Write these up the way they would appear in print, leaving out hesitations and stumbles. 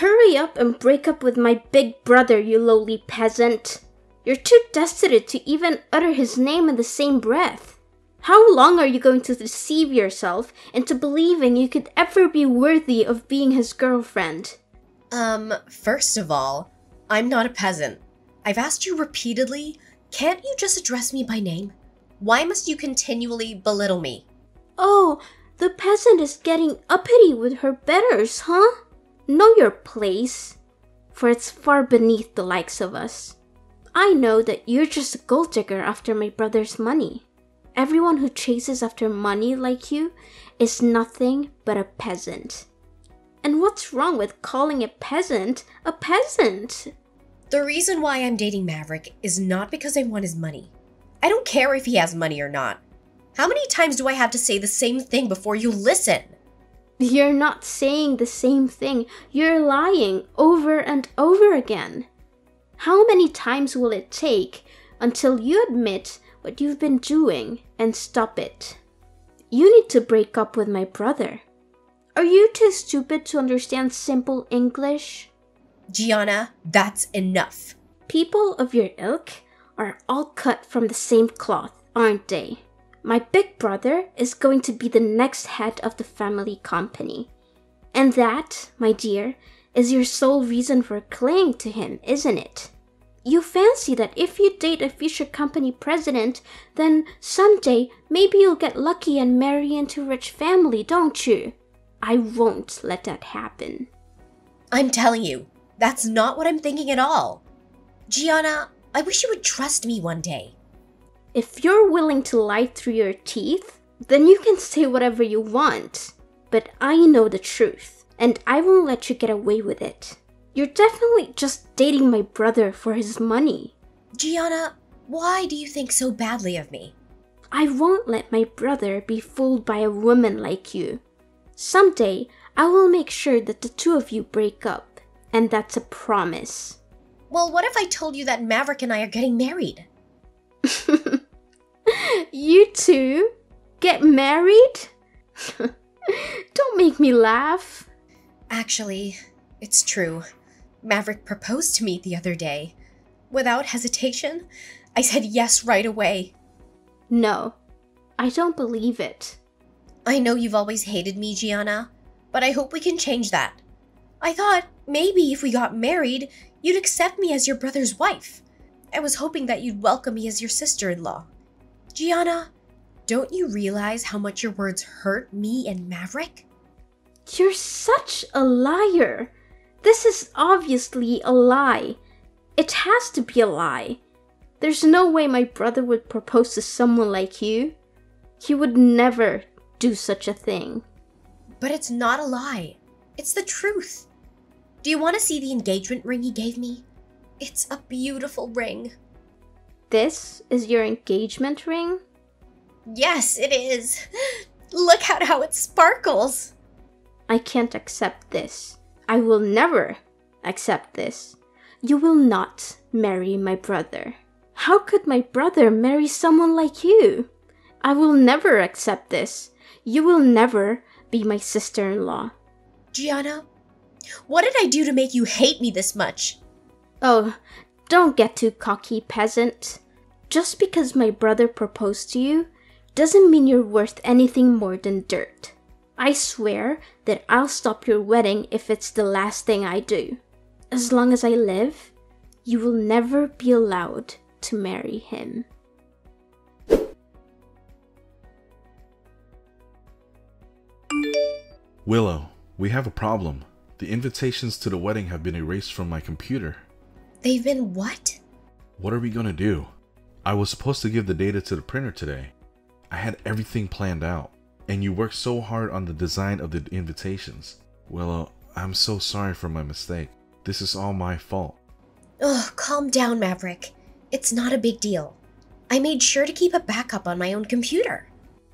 Hurry up and break up with my big brother, you lowly peasant. You're too destitute to even utter his name in the same breath. How long are you going to deceive yourself into believing you could ever be worthy of being his girlfriend? First of all, I'm not a peasant. I've asked you repeatedly, can't you just address me by name? Why must you continually belittle me? Oh, the peasant is getting uppity with her betters, huh? Know your place, for it's far beneath the likes of us. I know that you're just a gold digger after my brother's money. Everyone who chases after money like you is nothing but a peasant. And what's wrong with calling a peasant a peasant? The reason why I'm dating Maverick is not because I want his money. I don't care if he has money or not. How many times do I have to say the same thing before you listen? You're not saying the same thing. You're lying over and over again. How many times will it take until you admit what you've been doing and stop it? You need to break up with my brother. Are you too stupid to understand simple English? Gianna, that's enough. People of your ilk are all cut from the same cloth, aren't they? My big brother is going to be the next head of the family company. And that, my dear, is your sole reason for clinging to him, isn't it? You fancy that if you date a future company president, then someday maybe you'll get lucky and marry into a rich family, don't you? I won't let that happen. I'm telling you, that's not what I'm thinking at all. Gianna, I wish you would trust me one day. If you're willing to lie through your teeth, then you can say whatever you want. But I know the truth, and I won't let you get away with it. You're definitely just dating my brother for his money. Gianna, why do you think so badly of me? I won't let my brother be fooled by a woman like you. Someday, I will make sure that the two of you break up, and that's a promise. Well, what if I told you that Maverick and I are getting married? You two? Get married? Don't make me laugh. Actually, it's true. Maverick proposed to me the other day. Without hesitation, I said yes right away. No, I don't believe it. I know you've always hated me, Gianna, but I hope we can change that. I thought maybe if we got married, you'd accept me as your brother's wife. I was hoping that you'd welcome me as your sister-in-law. Gianna, don't you realize how much your words hurt me and Maverick? You're such a liar. This is obviously a lie. It has to be a lie. There's no way my brother would propose to someone like you. He would never do such a thing. But it's not a lie. It's the truth. Do you want to see the engagement ring he gave me? It's a beautiful ring. This is your engagement ring? Yes, it is. Look at how it sparkles. I can't accept this. I will never accept this. You will not marry my brother. How could my brother marry someone like you? I will never accept this. You will never be my sister-in-law. Gianna, what did I do to make you hate me this much? Oh, don't get too cocky, peasant. Just because my brother proposed to you doesn't mean you're worth anything more than dirt. I swear that I'll stop your wedding if it's the last thing I do. As long as I live, you will never be allowed to marry him. Willow, we have a problem. The invitations to the wedding have been erased from my computer. They've been what? What are we gonna do? I was supposed to give the data to the printer today. I had everything planned out, and you worked so hard on the design of the invitations. Willow, I'm so sorry for my mistake. This is all my fault. Ugh, calm down, Maverick. It's not a big deal. I made sure to keep a backup on my own computer.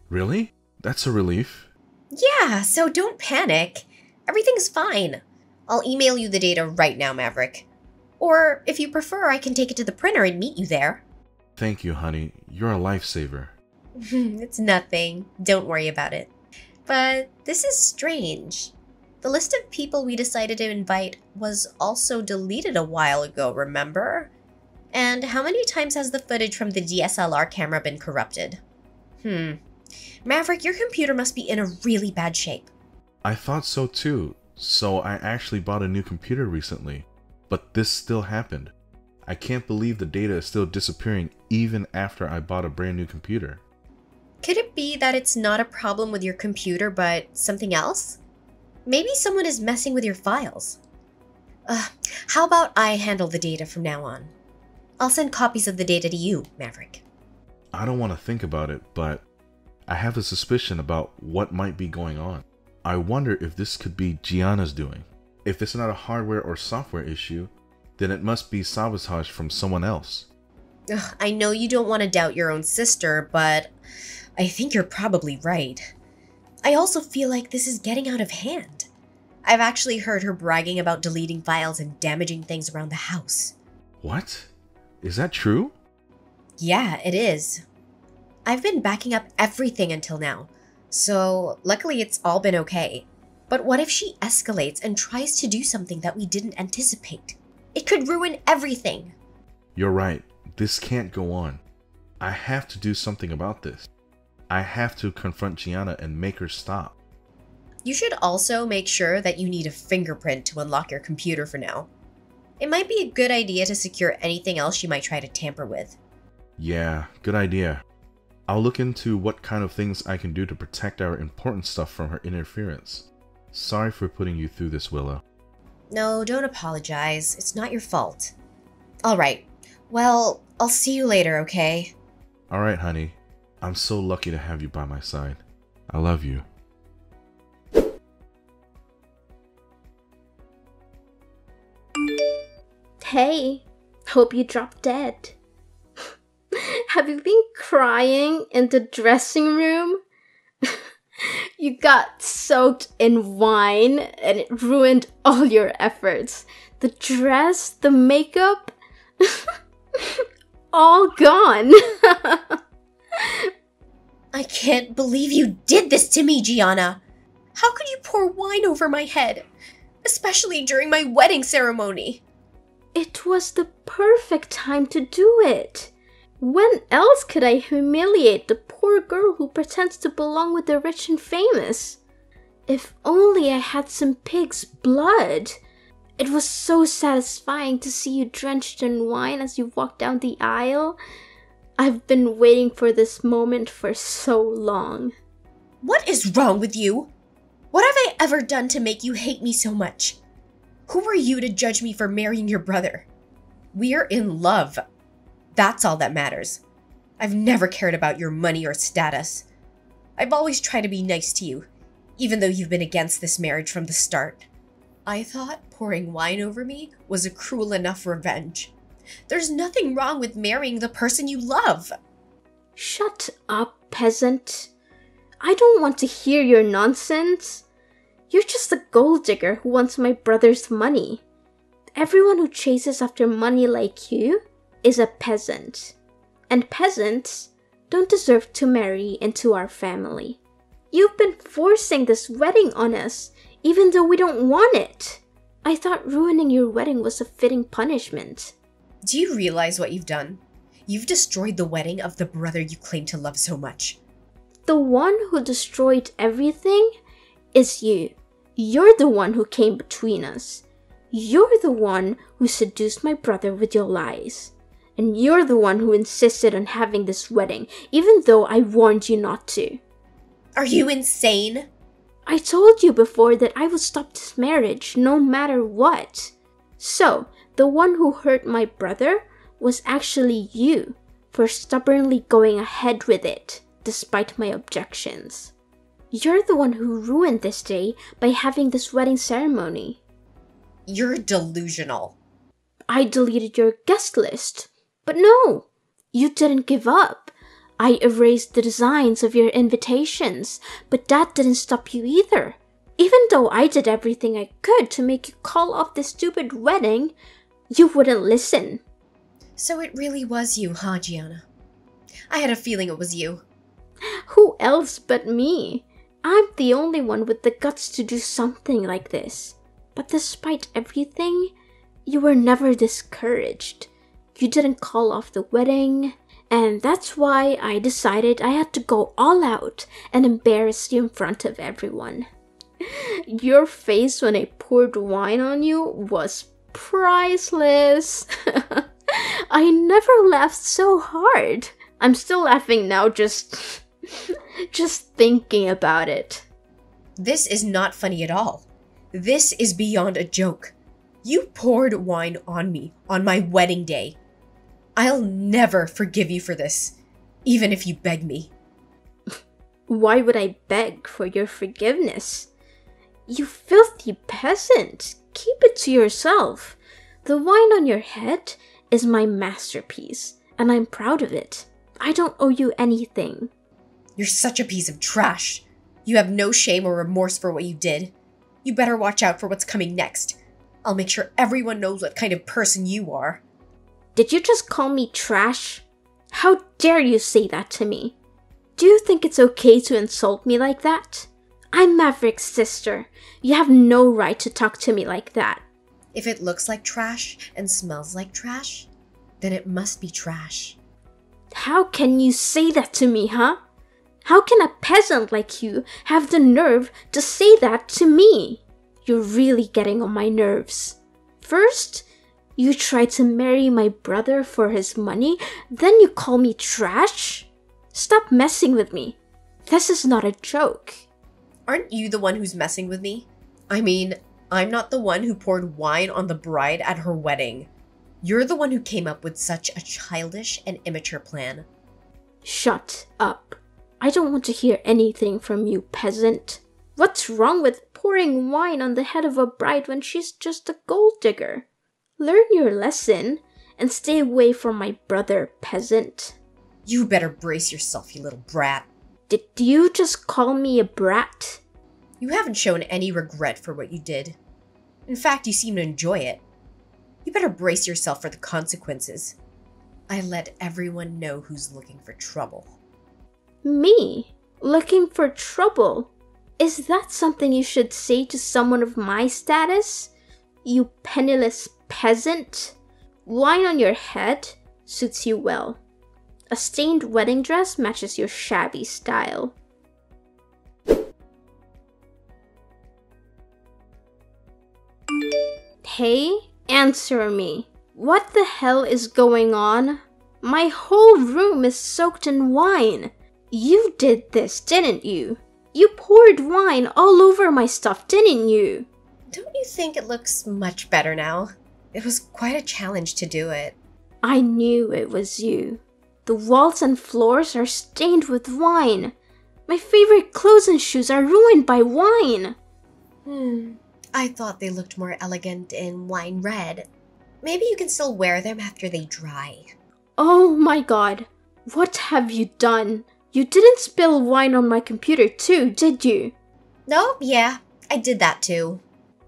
Really? That's a relief. Yeah, so don't panic. Everything's fine. I'll email you the data right now, Maverick. Or, if you prefer, I can take it to the printer and meet you there. Thank you, honey. You're a lifesaver. It's nothing. Don't worry about it. But this is strange. The list of people we decided to invite was also deleted a while ago, remember? And how many times has the footage from the DSLR camera been corrupted? Maverick, your computer must be in a really bad shape. I thought so too, so I actually bought a new computer recently. But this still happened. I can't believe the data is still disappearing even after I bought a brand new computer. Could it be that it's not a problem with your computer, but something else? Maybe someone is messing with your files. How about I handle the data from now on? I'll send copies of the data to you, Maverick. I don't want to think about it, but I have a suspicion about what might be going on. I wonder if this could be Gianna's doing. If it's not a hardware or software issue, then it must be sabotage from someone else. I know you don't want to doubt your own sister, but I think you're probably right. I also feel like this is getting out of hand. I've actually heard her bragging about deleting files and damaging things around the house. What? Is that true? Yeah, it is. I've been backing up everything until now, so luckily it's all been okay. But what if she escalates and tries to do something that we didn't anticipate? It could ruin everything. You're right. This can't go on. I have to do something about this. I have to confront Gianna and make her stop. You should also make sure that you need a fingerprint to unlock your computer for now. It might be a good idea to secure anything else she might try to tamper with. Yeah, good idea. I'll look into what kind of things I can do to protect our important stuff from her interference. Sorry for putting you through this, Willow. No, don't apologize. It's not your fault. Alright, well, I'll see you later, okay? Alright, honey. I'm so lucky to have you by my side. I love you. Hey, hope you dropped dead. Have you been crying in the dressing room? You got soaked in wine and it ruined all your efforts. The dress, the makeup, all gone. I can't believe you did this to me, Gianna. How could you pour wine over my head? Especially during my wedding ceremony. It was the perfect time to do it. When else could I humiliate the poor girl who pretends to belong with the rich and famous? If only I had some pig's blood. It was so satisfying to see you drenched in wine as you walked down the aisle. I've been waiting for this moment for so long. What is wrong with you? What have I ever done to make you hate me so much? Who are you to judge me for marrying your brother? We're in love. That's all that matters. I've never cared about your money or status. I've always tried to be nice to you, even though you've been against this marriage from the start. I thought pouring wine over me was a cruel enough revenge. There's nothing wrong with marrying the person you love. Shut up, peasant. I don't want to hear your nonsense. You're just a gold digger who wants my brother's money. Everyone who chases after money like you is a peasant. And peasants don't deserve to marry into our family. You've been forcing this wedding on us, even though we don't want it. I thought ruining your wedding was a fitting punishment. Do you realize what you've done? You've destroyed the wedding of the brother you claim to love so much. The one who destroyed everything is you. You're the one who came between us. You're the one who seduced my brother with your lies. And you're the one who insisted on having this wedding, even though I warned you not to. Are you insane? I told you before that I would stop this marriage no matter what. So, the one who hurt my brother was actually you for stubbornly going ahead with it, despite my objections. You're the one who ruined this day by having this wedding ceremony. You're delusional. I deleted your guest list. But no, you didn't give up. I erased the designs of your invitations, but that didn't stop you either. Even though I did everything I could to make you call off this stupid wedding, you wouldn't listen. So it really was you, huh, Gianna? I had a feeling it was you. Who else but me? I'm the only one with the guts to do something like this. But despite everything, you were never discouraged. You didn't call off the wedding, and that's why I decided I had to go all out and embarrass you in front of everyone. Your face when I poured wine on you was priceless. I never laughed so hard. I'm still laughing now just thinking about it. This is not funny at all. This is beyond a joke. You poured wine on me on my wedding day. I'll never forgive you for this, even if you beg me. Why would I beg for your forgiveness? You filthy peasant! Keep it to yourself. The wine on your head is my masterpiece, and I'm proud of it. I don't owe you anything. You're such a piece of trash. You have no shame or remorse for what you did. You better watch out for what's coming next. I'll make sure everyone knows what kind of person you are. Did you just call me trash? How dare you say that to me? Do you think it's okay to insult me like that? I'm Maverick's sister. You have no right to talk to me like that. If it looks like trash and smells like trash, then it must be trash. How can you say that to me, huh? How can a peasant like you have the nerve to say that to me? You're really getting on my nerves. First, you try to marry my brother for his money, then you call me trash? Stop messing with me. This is not a joke. Aren't you the one who's messing with me? I mean, I'm not the one who poured wine on the bride at her wedding. You're the one who came up with such a childish and immature plan. Shut up. I don't want to hear anything from you, peasant. What's wrong with pouring wine on the head of a bride when she's just a gold digger? Learn your lesson and stay away from my brother, peasant. You better brace yourself, you little brat. Did you just call me a brat? You haven't shown any regret for what you did. In fact, you seem to enjoy it. You better brace yourself for the consequences. I let everyone know who's looking for trouble. Me? Looking for trouble? Is that something you should say to someone of my status? You penniless peasant? Wine on your head suits you well. A stained wedding dress matches your shabby style. Hey, answer me. What the hell is going on? My whole room is soaked in wine. You did this, didn't you? You poured wine all over my stuff, didn't you? Don't you think it looks much better now? It was quite a challenge to do it. I knew it was you. The walls and floors are stained with wine. My favorite clothes and shoes are ruined by wine. I thought they looked more elegant in wine red. Maybe you can still wear them after they dry. Oh my god. What have you done? You didn't spill wine on my computer too, did you? No, yeah, I did that too.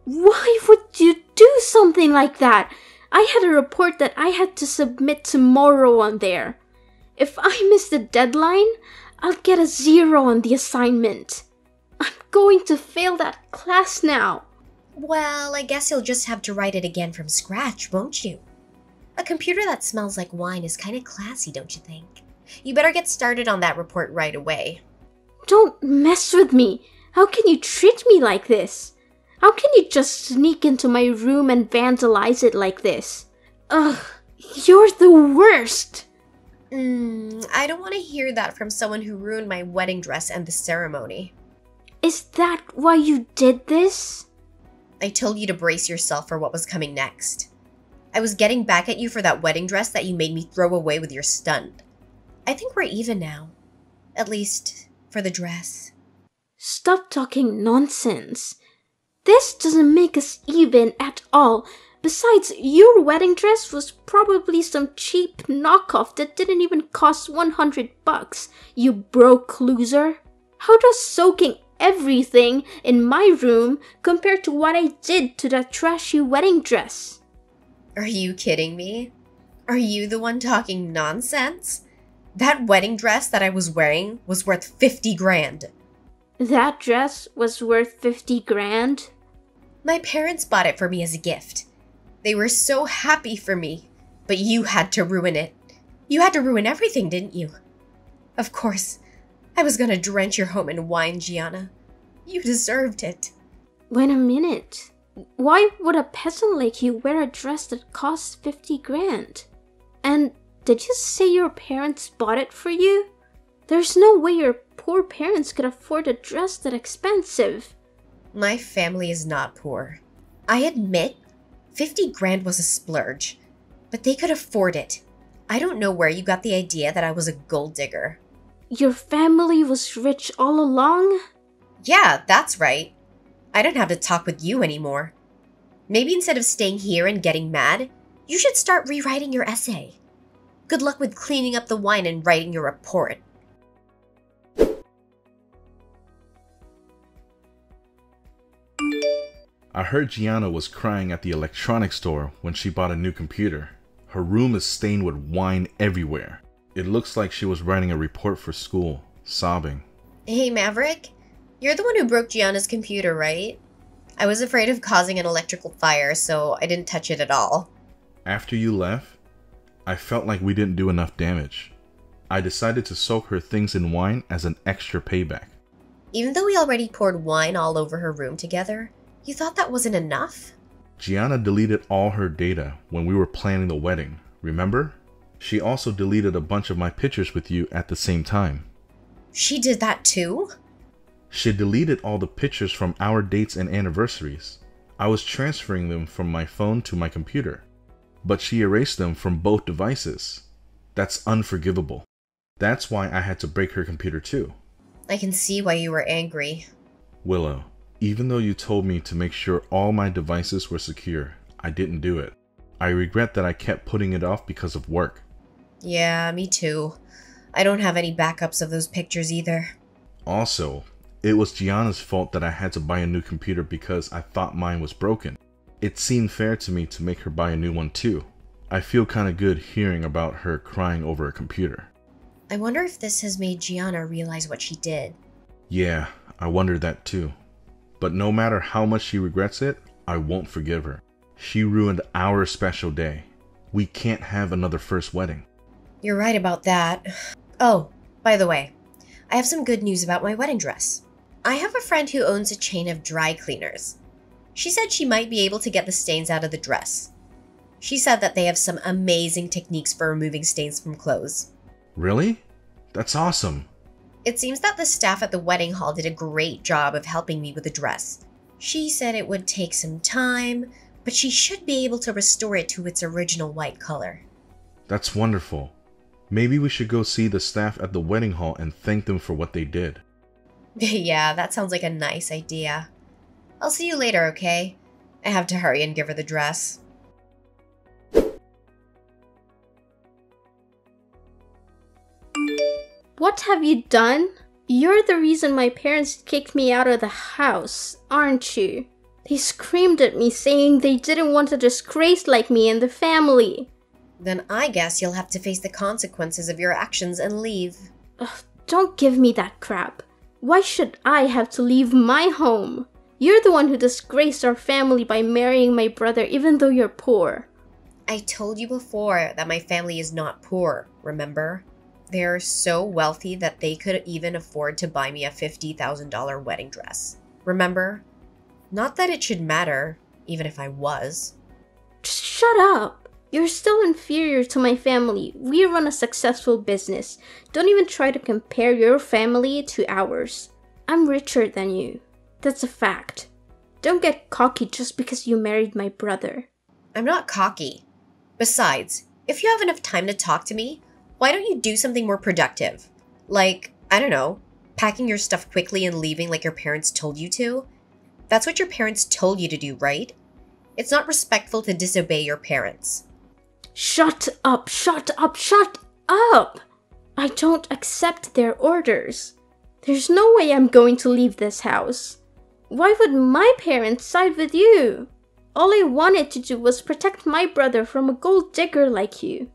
Why would you do something like that? I had a report that I had to submit tomorrow on there. If I miss the deadline, I'll get a 0 on the assignment. I'm going to fail that class now. Well, I guess you'll just have to write it again from scratch, won't you? A computer that smells like wine is kind of classy, don't you think? You better get started on that report right away. Don't mess with me. How can you treat me like this? How can you just sneak into my room and vandalize it like this? Ugh, you're the worst. I don't want to hear that from someone who ruined my wedding dress and the ceremony. Is that why you did this? I told you to brace yourself for what was coming next. I was getting back at you for that wedding dress that you made me throw away with your stunt. I think we're even now. At least, for the dress. Stop talking nonsense. This doesn't make us even at all. Besides, your wedding dress was probably some cheap knockoff that didn't even cost $100, you broke loser. How does soaking everything in my room compare to what I did to that trashy wedding dress? Are you kidding me? Are you the one talking nonsense? That wedding dress that I was wearing was worth 50 grand. That dress was worth 50 grand? My parents bought it for me as a gift. They were so happy for me, but you had to ruin it. You had to ruin everything, didn't you? Of course, I was gonna drench your home in wine, Gianna. You deserved it. Wait a minute. Why would a peasant like you wear a dress that costs 50 grand? And did you say your parents bought it for you? There's no way your poor parents could afford a dress that expensive. My family is not poor. I admit, 50 grand was a splurge, but they could afford it. I don't know where you got the idea that I was a gold digger. Your family was rich all along? Yeah, that's right. I don't have to talk with you anymore. Maybe instead of staying here and getting mad, you should start rewriting your essay. Good luck with cleaning up the wine and writing your report. I heard Gianna was crying at the electronics store when she bought a new computer. Her room is stained with wine everywhere. It looks like she was writing a report for school, sobbing. Hey Maverick, you're the one who broke Gianna's computer, right? I was afraid of causing an electrical fire, so I didn't touch it at all. After you left, I felt like we didn't do enough damage. I decided to soak her things in wine as an extra payback. Even though we already poured wine all over her room together, you thought that wasn't enough? Gianna deleted all her data when we were planning the wedding, remember? She also deleted a bunch of my pictures with you at the same time. She did that too? She deleted all the pictures from our dates and anniversaries. I was transferring them from my phone to my computer, but she erased them from both devices. That's unforgivable. That's why I had to break her computer too. I can see why you were angry. Willow, even though you told me to make sure all my devices were secure, I didn't do it. I regret that I kept putting it off because of work. Yeah, me too. I don't have any backups of those pictures either. Also, it was Gianna's fault that I had to buy a new computer because I thought mine was broken. It seemed fair to me to make her buy a new one too. I feel kinda good hearing about her crying over a computer. I wonder if this has made Gianna realize what she did. Yeah, I wondered that too. But no matter how much she regrets it, I won't forgive her. She ruined our special day. We can't have another first wedding. You're right about that. Oh, by the way, I have some good news about my wedding dress. I have a friend who owns a chain of dry cleaners. She said she might be able to get the stains out of the dress. She said that they have some amazing techniques for removing stains from clothes. Really? That's awesome. It seems that the staff at the wedding hall did a great job of helping me with the dress. She said it would take some time, but she should be able to restore it to its original white color. That's wonderful. Maybe we should go see the staff at the wedding hall and thank them for what they did. Yeah, that sounds like a nice idea. I'll see you later, okay? I have to hurry and give her the dress. What have you done? You're the reason my parents kicked me out of the house, aren't you? They screamed at me saying they didn't want a disgrace like me in the family. Then I guess you'll have to face the consequences of your actions and leave. Ugh, don't give me that crap. Why should I have to leave my home? You're the one who disgraced our family by marrying my brother even though you're poor. I told you before that my family is not poor, remember? They're so wealthy that they could even afford to buy me a $50,000 wedding dress. Remember? Not that it should matter, even if I was. Just shut up. You're still inferior to my family. We run a successful business. Don't even try to compare your family to ours. I'm richer than you. That's a fact. Don't get cocky just because you married my brother. I'm not cocky. Besides, if you have enough time to talk to me, why don't you do something more productive? Like, I don't know, packing your stuff quickly and leaving like your parents told you to? That's what your parents told you to do, right? It's not respectful to disobey your parents. Shut up, shut up, shut up! I don't accept their orders. There's no way I'm going to leave this house. Why would my parents side with you? All I wanted to do was protect my brother from a gold digger like you.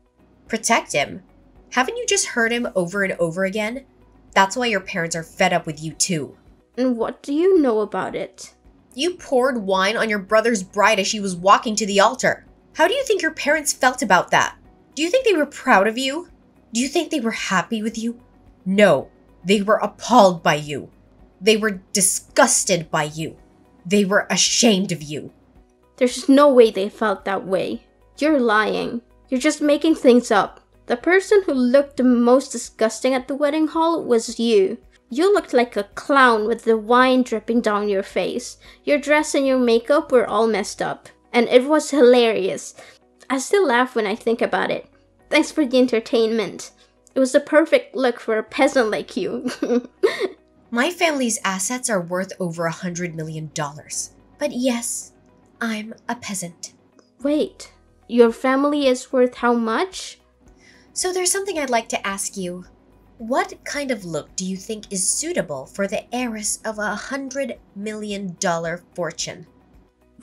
Protect him? Haven't you just heard him over and over again? That's why your parents are fed up with you too. And what do you know about it? You poured wine on your brother's bride as she was walking to the altar. How do you think your parents felt about that? Do you think they were proud of you? Do you think they were happy with you? No, they were appalled by you. They were disgusted by you. They were ashamed of you. There's no way they felt that way. You're lying. You're just making things up. The person who looked the most disgusting at the wedding hall was you. You looked like a clown with the wine dripping down your face. Your dress and your makeup were all messed up. And it was hilarious. I still laugh when I think about it. Thanks for the entertainment. It was the perfect look for a peasant like you. My family's assets are worth over $100 million. But yes, I'm a peasant. Wait, your family is worth how much? So there's something I'd like to ask you. What kind of look do you think is suitable for the heiress of $100 million fortune?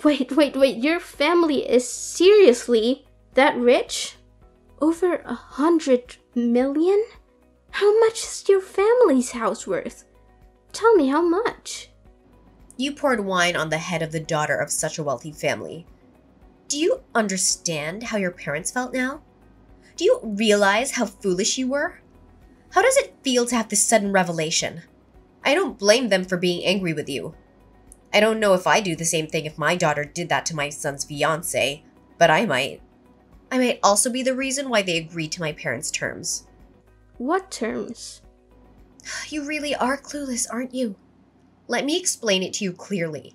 Wait, your family is seriously that rich? Over 100 million? How much is your family's house worth? Tell me how much. You poured wine on the head of the daughter of such a wealthy family. Do you understand how your parents felt now? Do you realize how foolish you were? How does it feel to have this sudden revelation? I don't blame them for being angry with you. I don't know if I'd do the same thing if my daughter did that to my son's fiancé, but I might. I might also be the reason why they agreed to my parents' terms. What terms? You really are clueless, aren't you? Let me explain it to you clearly.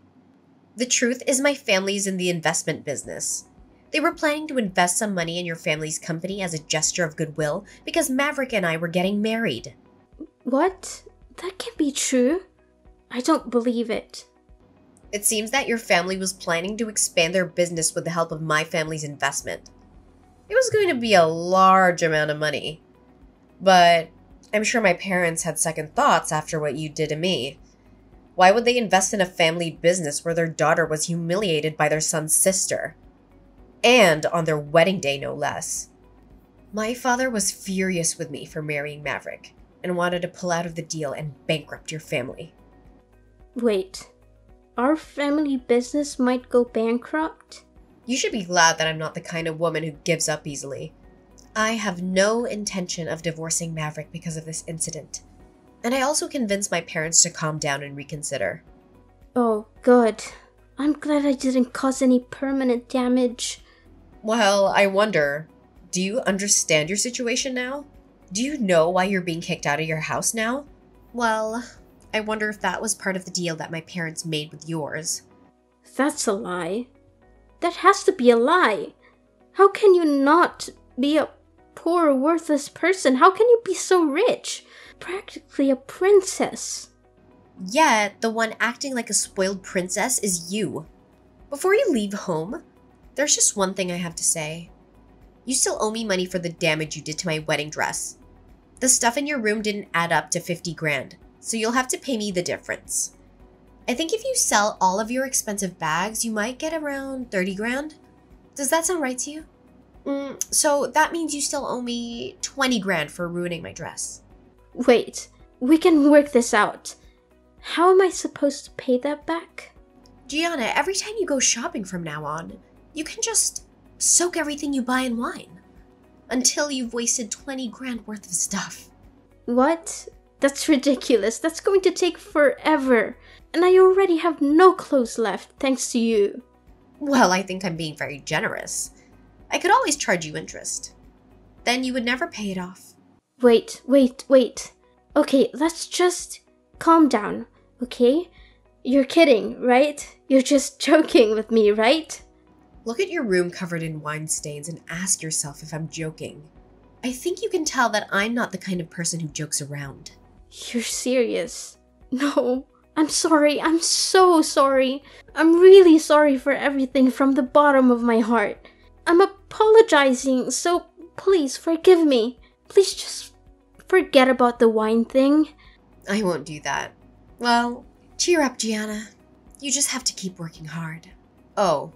The truth is my family is in the investment business. They were planning to invest some money in your family's company as a gesture of goodwill because Maverick and I were getting married. What? That can't be true. I don't believe it. It seems that your family was planning to expand their business with the help of my family's investment. It was going to be a large amount of money. But I'm sure my parents had second thoughts after what you did to me. Why would they invest in a family business where their daughter was humiliated by their son's sister? And on their wedding day, no less. My father was furious with me for marrying Maverick and wanted to pull out of the deal and bankrupt your family. Wait, our family business might go bankrupt? You should be glad that I'm not the kind of woman who gives up easily. I have no intention of divorcing Maverick because of this incident. And I also convinced my parents to calm down and reconsider. Oh, good. I'm glad I didn't cause any permanent damage. Well, I wonder, do you understand your situation now? Do you know why you're being kicked out of your house now? Well, I wonder if that was part of the deal that my parents made with yours. That's a lie. That has to be a lie. How can you not be a poor, worthless person? How can you be so rich? Practically a princess. Yet, the one acting like a spoiled princess is you. Before you leave home, there's just one thing I have to say. You still owe me money for the damage you did to my wedding dress. The stuff in your room didn't add up to 50 grand, so you'll have to pay me the difference. I think if you sell all of your expensive bags, you might get around 30 grand. Does that sound right to you? So that means you still owe me 20 grand for ruining my dress. Wait, we can work this out. How am I supposed to pay that back? Gianna, every time you go shopping from now on, you can just soak everything you buy in wine. Until you've wasted 20 grand worth of stuff. What? That's ridiculous. That's going to take forever. And I already have no clothes left, thanks to you. Well, I think I'm being very generous. I could always charge you interest. Then you would never pay it off. Wait. Okay, let's just calm down, okay? You're kidding, right? You're just joking with me, right? Look at your room covered in wine stains and ask yourself if I'm joking. I think you can tell that I'm not the kind of person who jokes around. You're serious? No, I'm sorry. I'm so sorry. I'm really sorry for everything from the bottom of my heart. I'm apologizing, so please forgive me. Please just forget about the wine thing. I won't do that. Well, cheer up, Gianna. You just have to keep working hard. Oh,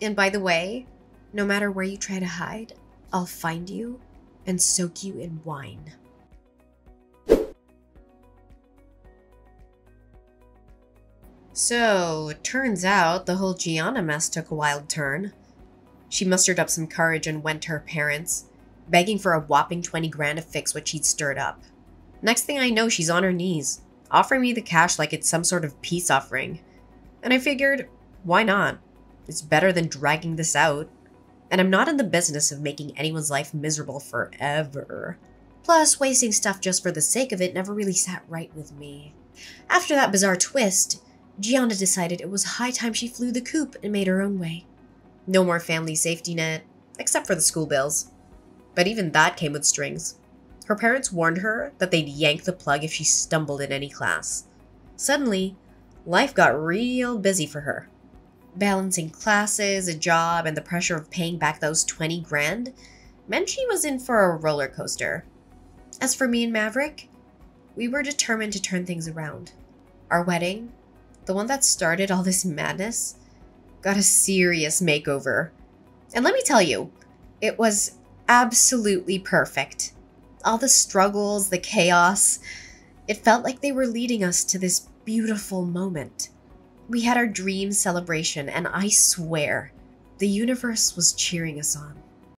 and by the way, no matter where you try to hide, I'll find you and soak you in wine. So, it turns out the whole Gianna mess took a wild turn. She mustered up some courage and went to her parents, begging for a whopping 20 grand to fix what she'd stirred up. Next thing I know, she's on her knees, offering me the cash like it's some sort of peace offering. And I figured, why not? It's better than dragging this out. And I'm not in the business of making anyone's life miserable forever. Plus, wasting stuff just for the sake of it never really sat right with me. After that bizarre twist, Gianna decided it was high time she flew the coop and made her own way. No more family safety net, except for the school bills. But even that came with strings. Her parents warned her that they'd yank the plug if she stumbled in any class. Suddenly, life got real busy for her. Balancing classes, a job, and the pressure of paying back those 20 grand meant she was in for a roller coaster. As for me and Maverick, we were determined to turn things around. Our wedding, the one that started all this madness, got a serious makeover. And let me tell you, it was absolutely perfect. All the struggles, the chaos, it felt like they were leading us to this beautiful moment. We had our dream celebration, and I swear, the universe was cheering us on.